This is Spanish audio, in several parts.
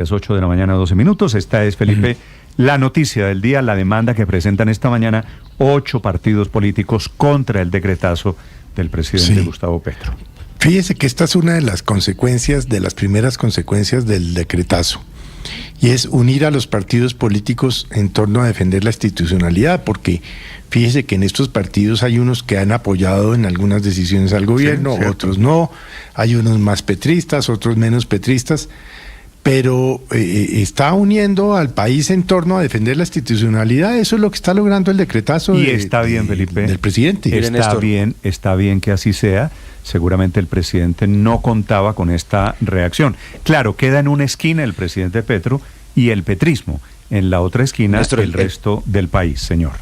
Las 8 de la mañana, 12 minutos. Esta es, Felipe, la noticia del día, la demanda que presentan esta mañana 8 partidos políticos contra el decretazo del presidente Gustavo Petro. Fíjese que esta es una de las consecuencias, de las primeras consecuencias del decretazo, y es unir a los partidos políticos en torno a defender la institucionalidad, porque fíjese que en estos partidos hay unos que han apoyado en algunas decisiones al gobierno, otros no, hay unos más petristas, otros menos petristas, pero está uniendo al país en torno a defender la institucionalidad. Eso es lo que está logrando el decretazo está bien, Felipe, del presidente. Está bien que así sea. Seguramente el presidente no contaba con esta reacción. Claro, queda en una esquina el presidente Petro y el petrismo. En la otra esquina, Néstor, el resto del país, señor.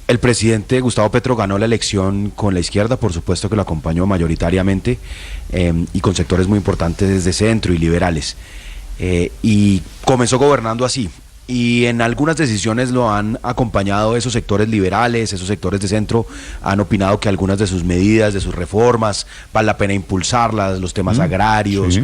El presidente Gustavo Petro ganó la elección con la izquierda, por supuesto que lo acompañó mayoritariamente, y con sectores muy importantes de centro y liberales. Y comenzó gobernando así, y en algunas decisiones lo han acompañado esos sectores liberales, esos sectores de centro han opinado que algunas de sus medidas, de sus reformas, vale la pena impulsarlas, los temas agrarios,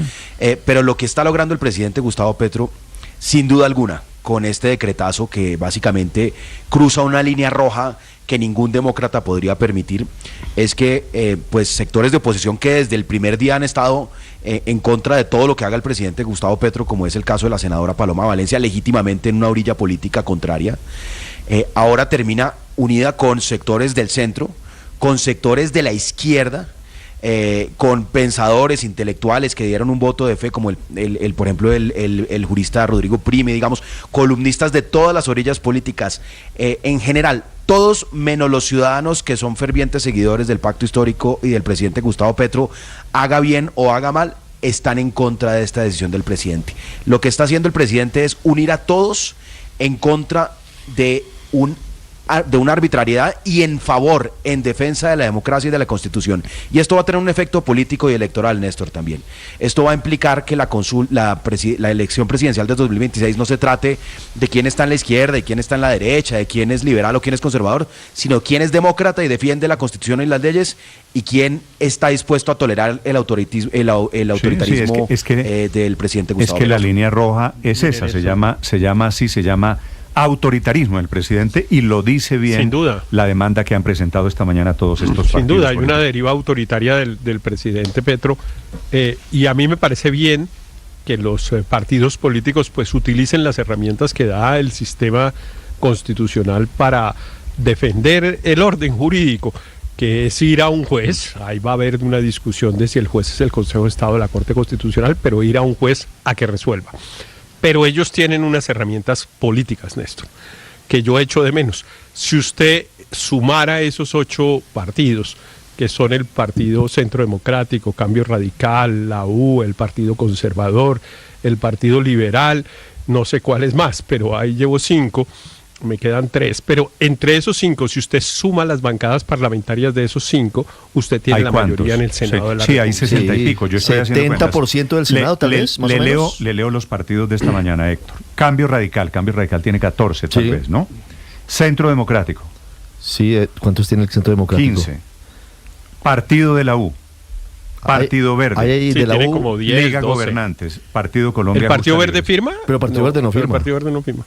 pero lo que está logrando el presidente Gustavo Petro, sin duda alguna, con este decretazo que básicamente cruza una línea roja que ningún demócrata podría permitir, es que pues sectores de oposición que desde el primer día han estado en contra de todo lo que haga el presidente Gustavo Petro, como es el caso de la senadora Paloma Valencia, legítimamente en una orilla política contraria, ahora termina unida con sectores del centro, con sectores de la izquierda, con pensadores intelectuales que dieron un voto de fe, como por ejemplo el jurista Rodrigo Prime, digamos, columnistas de todas las orillas políticas, en general, todos menos los ciudadanos que son fervientes seguidores del pacto histórico y del presidente Gustavo Petro, haga bien o haga mal, están en contra de esta decisión del presidente. Lo que está haciendo el presidente es unir a todos en contra de una arbitrariedad y en favor, en defensa de la democracia y de la Constitución. Y esto va a tener un efecto político y electoral, Néstor, también. Esto va a implicar que la elección presidencial de 2026 no se trate de quién está en la izquierda y quién está en la derecha, de quién es liberal o quién es conservador, sino quién es demócrata y defiende la Constitución y las leyes, y quién está dispuesto a tolerar el autoritarismo del presidente Gustavo Petro. Es que la línea roja es esa, se llama autoritarismo del presidente, y lo dice bien, sin duda, la demanda que han presentado esta mañana todos estos partidos. Sin duda, hay una deriva autoritaria del presidente Petro, y a mí me parece bien que los partidos políticos pues utilicen las herramientas que da el sistema constitucional para defender el orden jurídico, que es ir a un juez. Ahí va a haber una discusión de si el juez es el Consejo de Estado de la Corte Constitucional, pero ir a un juez a que resuelva. Pero ellos tienen unas herramientas políticas, Néstor, que yo echo de menos. Si usted sumara esos 8 partidos, que son el Partido Centro Democrático, Cambio Radical, la U, el Partido Conservador, el Partido Liberal, no sé cuáles más, pero ahí llevo 5, me quedan 3, pero entre esos 5, si usted suma las bancadas parlamentarias de esos 5, usted tiene la mayoría en el Senado de la República. Sí, hay 60 y pico. Yo estoy 70% del Senado, tal vez, más o menos. Le leo los partidos de esta mañana, Héctor. Cambio Radical tiene 14, tal vez, ¿no? Centro Democrático. Sí, ¿cuántos tiene el Centro Democrático? 15. Partido de la U. Partido Verde. Ahí de la tiene U, como 10, Liga 12. Gobernantes. Partido Colombia. ¿El Partido Justa Verde Libre. firma? Pero el Partido Verde no firma. El Partido Verde no firma.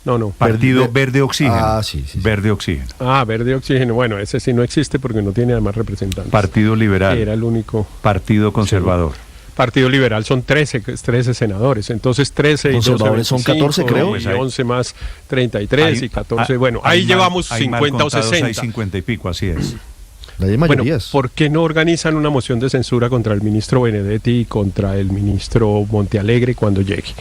No. Partido Verde Oxígeno. Ah, sí. Verde Oxígeno. Verde Oxígeno. Bueno, ese sí no existe porque no tiene además representantes. Partido Liberal. Era el único. Partido Conservador. Sí. Partido Liberal son 13 senadores, entonces 13 y 12 conservadores son 14, creo. Y 11 más 33 y 14. Bueno, ahí llevamos 50 o 60. Hay 50 y pico, así es. Bueno, ¿por qué no organizan una moción de censura contra el ministro Benedetti y contra el ministro Montealegre cuando llegue?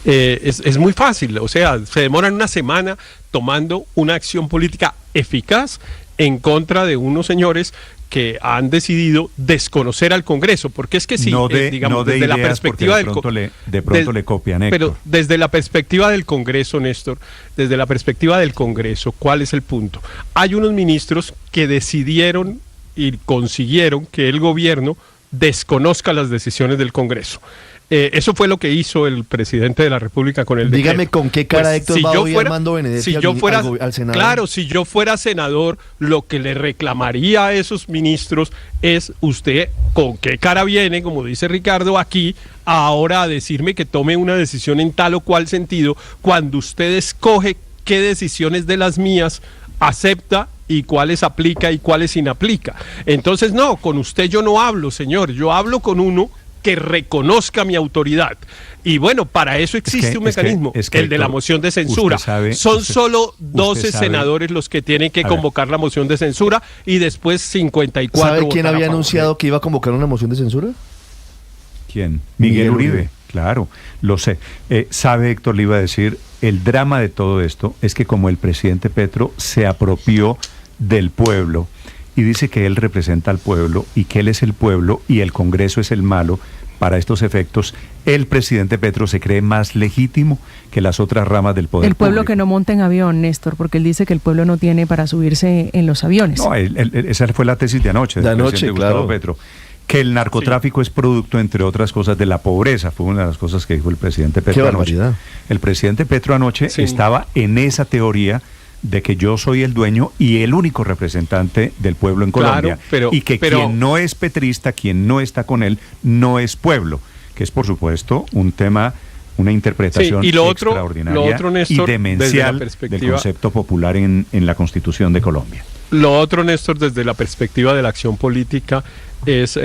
Es muy fácil, o sea, se demoran una semana tomando una acción política eficaz en contra de unos señores que han decidido desconocer al Congreso, porque es que si, desde la perspectiva de pronto le copian, Héctor. Pero desde la perspectiva del Congreso, Néstor, desde la perspectiva del Congreso, ¿cuál es el punto? Hay unos ministros que decidieron y consiguieron que el gobierno desconozca las decisiones del Congreso. Eso fue lo que hizo el presidente de la República con el decreto. Dígame con qué cara Pues, Héctor va hoy Armando Benedetti al Senado. Claro, si yo fuera senador, lo que le reclamaría a esos ministros es usted con qué cara viene, como dice Ricardo, aquí ahora a decirme que tome una decisión en tal o cual sentido, cuando usted escoge qué decisiones de las mías acepta y cuáles aplica y cuáles inaplica. Entonces, no, con usted yo no hablo, señor, yo hablo con uno que reconozca mi autoridad. Y bueno, para eso existe un mecanismo, el de Héctor, la moción de censura. Son solo 12 senadores los que tienen que convocar la moción de censura y después 54. ¿Sabe quién había anunciado que iba a convocar una moción de censura? ¿Quién? Miguel Uribe. Claro, lo sé. Sabe, Héctor, le iba a decir, el drama de todo esto es que como el presidente Petro se apropió del pueblo y dice que él representa al pueblo y que él es el pueblo y el Congreso es el malo para estos efectos, el presidente Petro se cree más legítimo que las otras ramas del poder El pueblo público. que no monta en avión, Néstor, porque él dice que el pueblo no tiene para subirse en los aviones. No, esa fue la tesis de anoche del presidente Gustavo Petro. Que el narcotráfico es producto, entre otras cosas, de la pobreza. Fue una de las cosas que dijo el presidente Petro ¡Qué anoche. barbaridad! El presidente Petro anoche estaba en esa teoría de que yo soy el dueño y el único representante del pueblo en Colombia. Claro, y que quien no es petrista, quien no está con él, no es pueblo. Que es, por supuesto, un tema, una interpretación extraordinaria Néstor, y demencial del concepto popular en la Constitución de Colombia. Lo otro, Néstor, desde la perspectiva de la acción política es,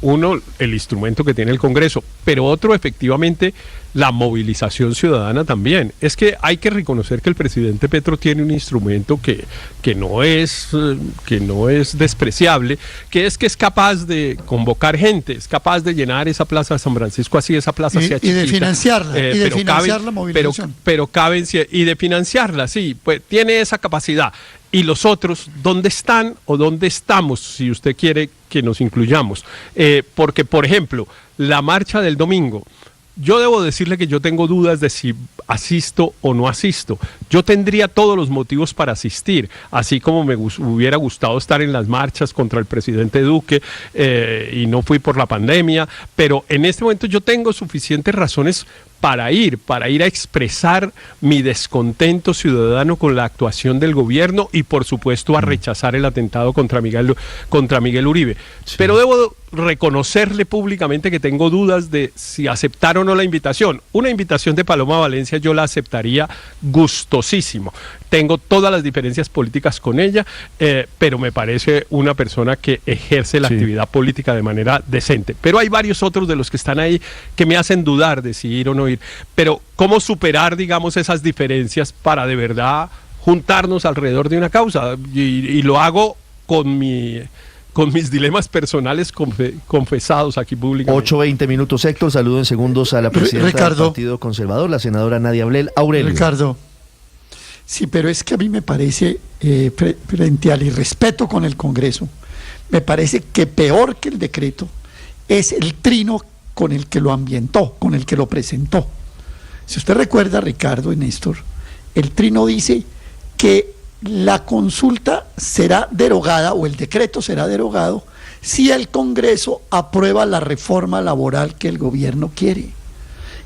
uno, el instrumento que tiene el Congreso, pero otro, efectivamente, la movilización ciudadana también. Es que hay que reconocer que el presidente Petro tiene un instrumento que no es despreciable, que es capaz de convocar gente, es capaz de llenar esa plaza de San Francisco, así esa plaza sea chiquita. Y de financiarla, la movilización. Pero caben, y de financiarla, sí, pues tiene esa capacidad. Y los otros, ¿dónde están o dónde estamos, si usted quiere que nos incluyamos? Porque, por ejemplo, la marcha del domingo, yo debo decirle que yo tengo dudas de si asisto o no asisto. Yo tendría todos los motivos para asistir, así como me hubiera gustado estar en las marchas contra el presidente Duque y no fui por la pandemia, pero en este momento yo tengo suficientes razones para ir a expresar mi descontento ciudadano con la actuación del gobierno y por supuesto a rechazar el atentado contra Miguel Uribe. Sí. Pero debo reconocerle públicamente que tengo dudas de si aceptar o no la invitación. Una invitación de Paloma Valencia yo la aceptaría gustosísimo. Tengo todas las diferencias políticas con ella, pero me parece una persona que ejerce la actividad política de manera decente. Pero hay varios otros de los que están ahí que me hacen dudar de si ir o no ir. Pero ¿cómo superar, digamos, esas diferencias para de verdad juntarnos alrededor de una causa? Y lo hago con mis dilemas personales confesados aquí públicamente. 8:20 minutos, Héctor. Saludo en segundos a la presidenta del Partido Conservador, la senadora Nadia Aurelio. Ricardo, sí, pero es que a mí me parece, frente al irrespeto con el Congreso, me parece que peor que el decreto es el trino con el que lo ambientó, con el que lo presentó. Si usted recuerda, Ricardo y Néstor, el trino dice que la consulta será derogada o el decreto será derogado si el Congreso aprueba la reforma laboral que el gobierno quiere.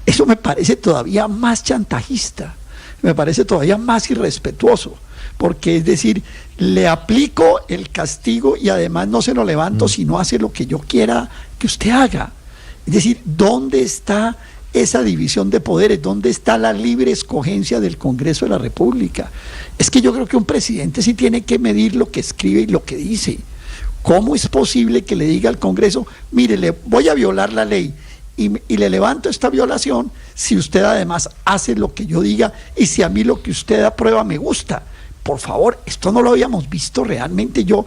Eso me parece todavía más chantajista, me parece todavía más irrespetuoso, porque es decir, le aplico el castigo y además no se lo levanto si no hace lo que yo quiera que usted haga. Es decir, ¿dónde está esa división de poderes? ¿Dónde está la libre escogencia del Congreso de la República? Es que yo creo que un presidente sí tiene que medir lo que escribe y lo que dice. ¿Cómo es posible que le diga al Congreso, mire, le voy a violar la ley y le levanto esta violación si usted además hace lo que yo diga y si a mí lo que usted aprueba me gusta? Por favor, esto no lo habíamos visto realmente. Yo,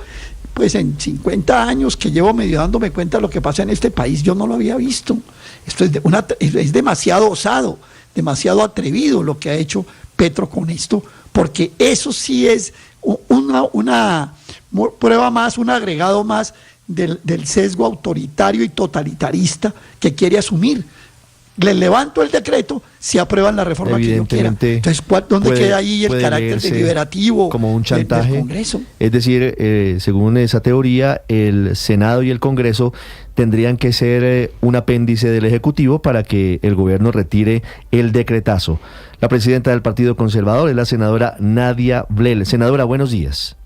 pues en 50 años que llevo medio dándome cuenta de lo que pasa en este país, yo no lo había visto. Esto es demasiado osado, demasiado atrevido lo que ha hecho Petro con esto, porque eso sí es una prueba más, un agregado más del sesgo autoritario y totalitarista que quiere asumir. le levanto el decreto si aprueban la reforma que yo quiera. Entonces, ¿dónde queda ahí el carácter deliberativo como un chantaje del Congreso? Es decir, según esa teoría, el Senado y el Congreso tendrían que ser un apéndice del Ejecutivo para que el gobierno retire el decretazo. La presidenta del Partido Conservador es la senadora Nadia Blel. Senadora, buenos días.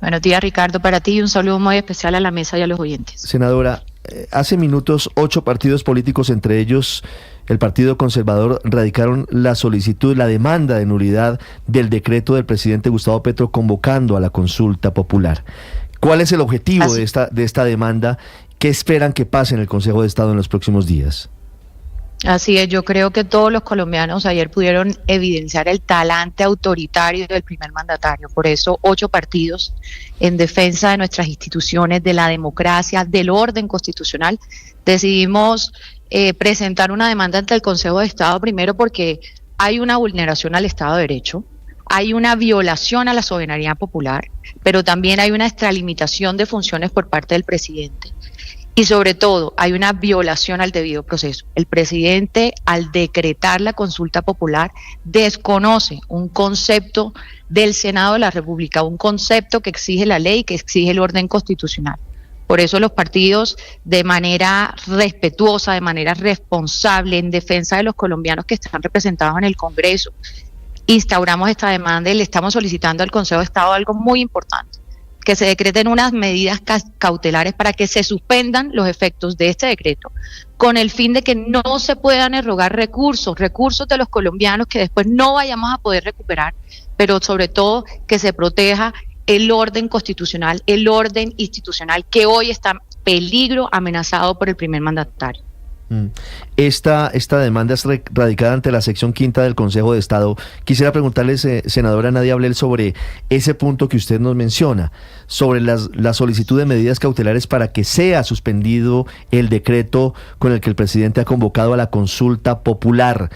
Buenos días, Ricardo, para ti, y un saludo muy especial a la mesa y a los oyentes. Senadora, hace minutos 8 partidos políticos, entre ellos el Partido Conservador, radicaron la solicitud, la demanda de nulidad del decreto del presidente Gustavo Petro convocando a la consulta popular. ¿Cuál es el objetivo de esta demanda? ¿Qué esperan que pase en el Consejo de Estado en los próximos días? Así es, yo creo que todos los colombianos ayer pudieron evidenciar el talante autoritario del primer mandatario. Por eso 8 partidos en defensa de nuestras instituciones, de la democracia, del orden constitucional, decidimos presentar una demanda ante el Consejo de Estado, primero porque hay una vulneración al Estado de Derecho, hay una violación a la soberanía popular, pero también hay una extralimitación de funciones por parte del presidente. Y sobre todo, hay una violación al debido proceso. El presidente, al decretar la consulta popular, desconoce un concepto del Senado de la República, un concepto que exige la ley, que exige el orden constitucional. Por eso los partidos, de manera respetuosa, de manera responsable, en defensa de los colombianos que están representados en el Congreso, instauramos esta demanda y le estamos solicitando al Consejo de Estado algo muy importante: que se decreten unas medidas cautelares para que se suspendan los efectos de este decreto, con el fin de que no se puedan erogar recursos de los colombianos que después no vayamos a poder recuperar, pero sobre todo que se proteja el orden constitucional, el orden institucional que hoy está en peligro, amenazado por el primer mandatario. Esta demanda es radicada ante la sección 5ª del Consejo de Estado. Quisiera preguntarle, senadora Nadia Blel, sobre ese punto que usted nos menciona, sobre la solicitud de medidas cautelares para que sea suspendido el decreto con el que el presidente ha convocado a la consulta popular.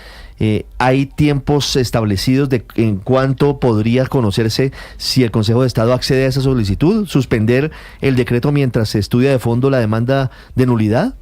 ¿Hay tiempos establecidos en cuánto podría conocerse si el Consejo de Estado accede a esa solicitud? ¿Suspender el decreto mientras se estudia de fondo la demanda de nulidad?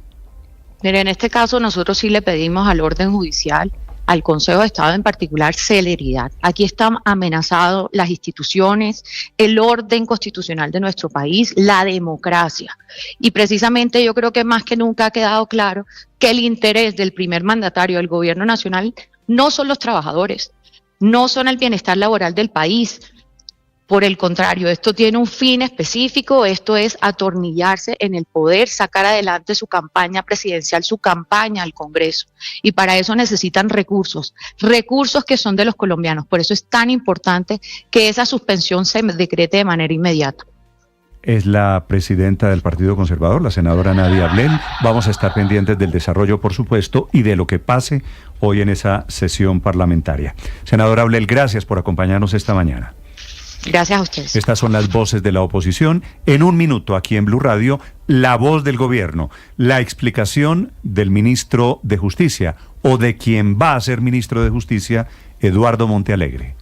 Mire, en este caso nosotros sí le pedimos al orden judicial, al Consejo de Estado en particular, celeridad. Aquí están amenazados las instituciones, el orden constitucional de nuestro país, la democracia. Y precisamente yo creo que más que nunca ha quedado claro que el interés del primer mandatario del gobierno nacional no son los trabajadores, no son el bienestar laboral del país. Por el contrario, esto tiene un fin específico, esto es atornillarse en el poder, sacar adelante su campaña presidencial, su campaña al Congreso. Y para eso necesitan recursos que son de los colombianos. Por eso es tan importante que esa suspensión se decrete de manera inmediata. Es la presidenta del Partido Conservador, la senadora Nadia Blel. Vamos a estar pendientes del desarrollo, por supuesto, y de lo que pase hoy en esa sesión parlamentaria. Senadora Blel, gracias por acompañarnos esta mañana. Gracias a ustedes. Estas son las voces de la oposición. En un minuto, aquí en Blue Radio, la voz del gobierno, la explicación del ministro de Justicia, o de quien va a ser ministro de Justicia, Eduardo Montealegre.